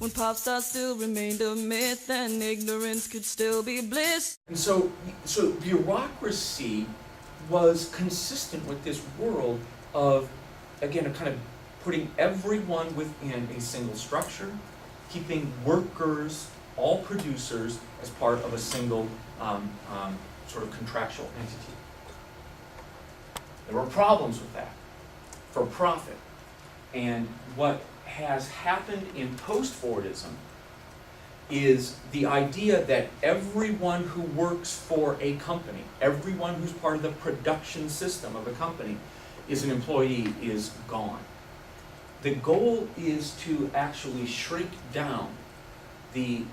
when pop stars still remained a myth and ignorance could still be bliss. And so bureaucracy was consistent with this world of, again, a kind of putting everyone within a single structure, keeping workers, all producers, as part of a single sort of contractual entity. There were problems with that for profit. And what has happened in post-Fordism is the idea that everyone who works for a company, everyone who's part of the production system of a company, is an employee, is gone. The goal is to actually shrink down the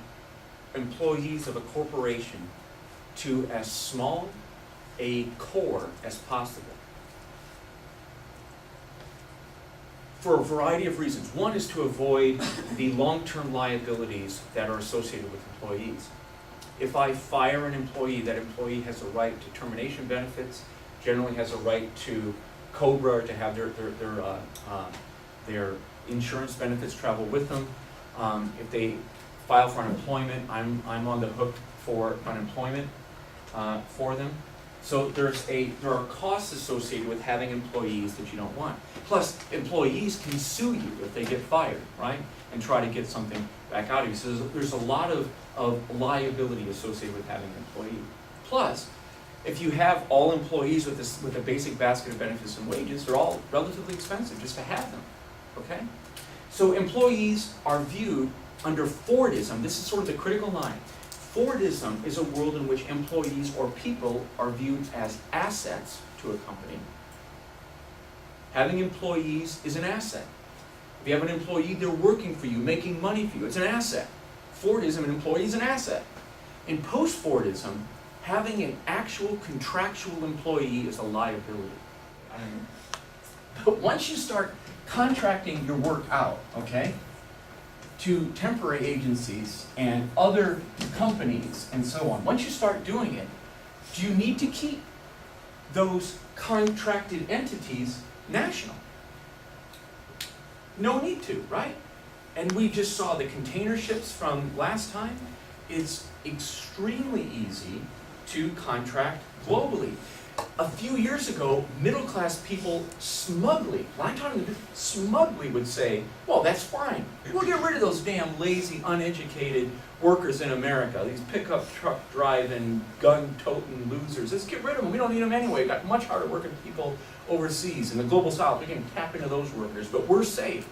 employees of a corporation to as small a core as possible. For a variety of reasons. One is to avoid the long-term liabilities that are associated with employees. If I fire an employee, that employee has a right to termination benefits, generally has a right to COBRA, to have their insurance benefits travel with them. If they file for unemployment, I'm on the hook for unemployment for them. So there are costs associated with having employees that you don't want. Plus, employees can sue you if they get fired, right? And try to get something back out of you. So there's a lot of liability associated with having an employee. Plus, if you have all employees with a basic basket of benefits and wages, they're all relatively expensive just to have them, okay? So employees are viewed under Fordism. This is sort of the critical line. Fordism is a world in which employees or people are viewed as assets to a company. Having employees is an asset. If you have an employee, they're working for you, making money for you. It's an asset. Fordism, an employee is an asset. In post-Fordism, having an actual contractual employee is a liability. But once you start contracting your work out, okay, to temporary agencies and other companies and so on, once you start doing it, do you need to keep those contracted entities national? No need to, right? And we just saw the container ships from last time. It's extremely easy to contract globally. A few years ago, middle-class people smugly would say, well, that's fine. We'll get rid of those damn lazy, uneducated workers in America, these pickup truck driving, gun-toting losers. Let's get rid of them. We don't need them anyway. We've got much harder working people overseas. In the global south, we can tap into those workers, but we're safe.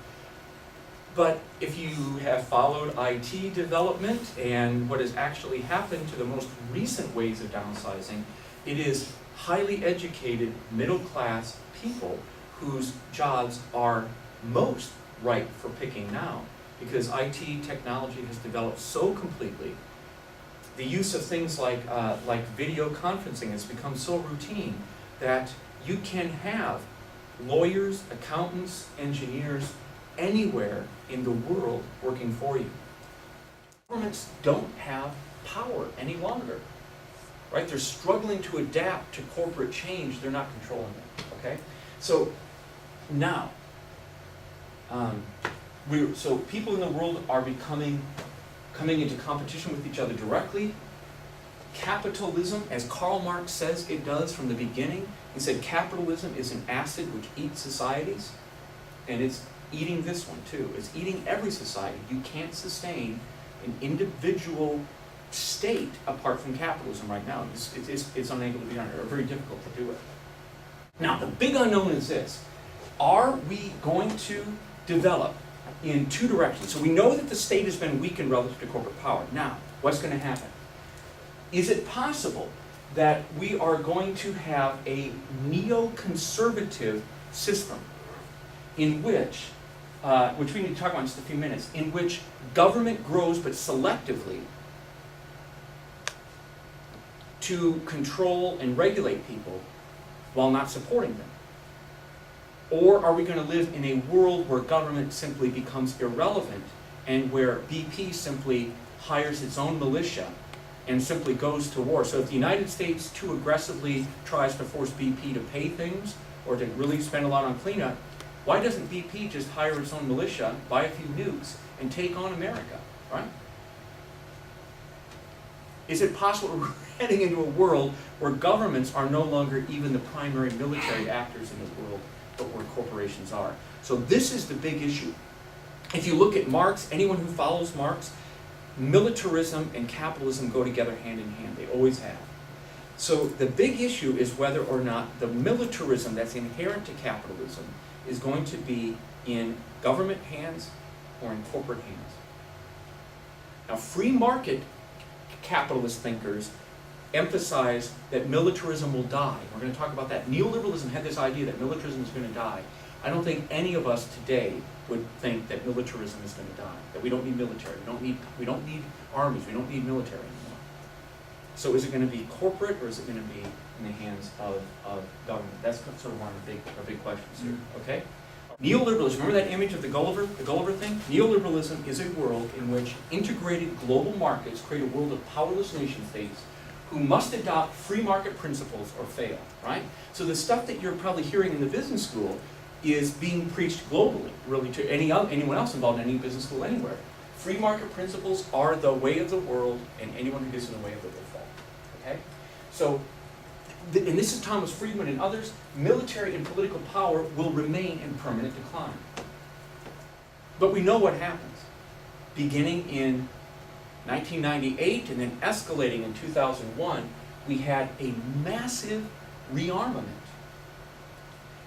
But if you have followed IT development and what has actually happened to the most recent ways of downsizing, it is highly educated, middle-class people whose jobs are most ripe for picking now, because IT technology has developed so completely. The use of things like video conferencing has become so routine that you can have lawyers, accountants, engineers anywhere in the world working for you. Governments don't have power any longer. Right? They're struggling to adapt to corporate change. They're not controlling it. Okay? So now, so people in the world are coming into competition with each other directly. Capitalism, as Karl Marx says it does from the beginning, he said capitalism is an acid which eats societies, and it's eating this one too. It's eating every society. You can't sustain an individual state apart from capitalism right now. It's unable to be done, or very difficult to do it. Now, the big unknown is this. Are we going to develop in two directions? So we know that the state has been weakened relative to corporate power. Now, what's going to happen? Is it possible that we are going to have a neoconservative system in which we need to talk about in just a few minutes, in which government grows but selectively to control and regulate people while not supporting them? Or are we going to live in a world where government simply becomes irrelevant and where BP simply hires its own militia and simply goes to war? So if the United States too aggressively tries to force BP to pay things or to really spend a lot on cleanup, why doesn't BP just hire its own militia, buy a few nukes, and take on America, right? Is it possible we're heading into a world where governments are no longer even the primary military actors in the world, but where corporations are? So this is the big issue. If you look at Marx, anyone who follows Marx, militarism and capitalism go together hand in hand. They always have. So the big issue is whether or not the militarism that's inherent to capitalism is going to be in government hands or in corporate hands. Now, free market capitalist thinkers emphasize that militarism will die. We're going to talk about that. Neoliberalism had this idea that militarism is going to die. I don't think any of us today would think that militarism is going to die, that we don't need military, we don't need armies, we don't need military anymore. So is it going to be corporate or is it going to be in the hands of government? That's sort of one of our big questions here, okay? Neoliberalism, remember that image of the Gulliver thing? Neoliberalism is a world in which integrated global markets create a world of powerless nation states who must adopt free market principles or fail, right? So the stuff that you're probably hearing in the business school is being preached globally, really, to anyone else involved in any business school anywhere. Free market principles are the way of the world, and anyone who gets in the way of it will fall, okay? So, and this is Thomas Friedman and others, military and political power will remain in permanent decline. But we know what happens. Beginning in 1998 and then escalating in 2001, we had a massive rearmament.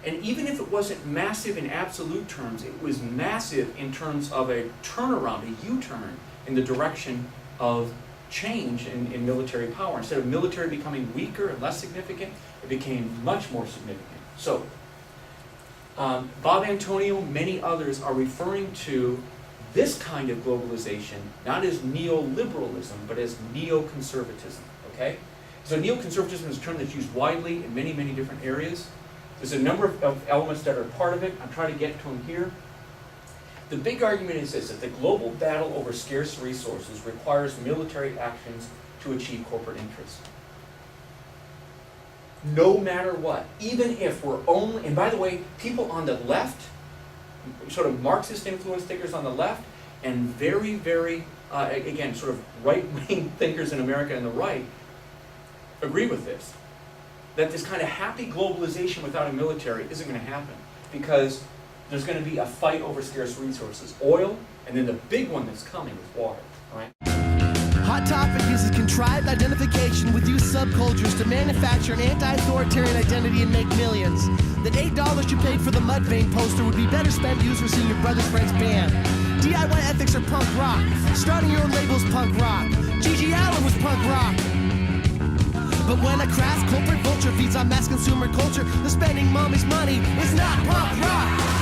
And even if it wasn't massive in absolute terms, it was massive in terms of a turnaround, a U-turn in the direction of change in military power. Instead of military becoming weaker and less significant, it became much more significant. So, Bob Antonio, many others are referring to this kind of globalization not as neoliberalism, but as neoconservatism, okay? So neoconservatism is a term that's used widely in many, many different areas. There's a number of elements that are part of it. I'm trying to get to them here. The big argument is this, that the global battle over scarce resources requires military actions to achieve corporate interests. No matter what, even if we're only, and by the way, people on the left, sort of Marxist influence thinkers on the left, and very, very, again, sort of right-wing thinkers in America and the right, agree with this. That this kind of happy globalization without a military isn't going to happen because there's going to be a fight over scarce resources, oil, and then the big one that's coming is water, right? Hot Topic uses contrived identification with youth subcultures to manufacture an anti-authoritarian identity and make millions. That $8 you paid for the Mudvayne poster would be better spent used for seeing your brother's friend's band. DIY ethics are punk rock. Starting your own label's punk rock. G.G. Allen was punk rock. But when a crass corporate vulture feeds on mass consumer culture, the spending mommy's money is not punk rock.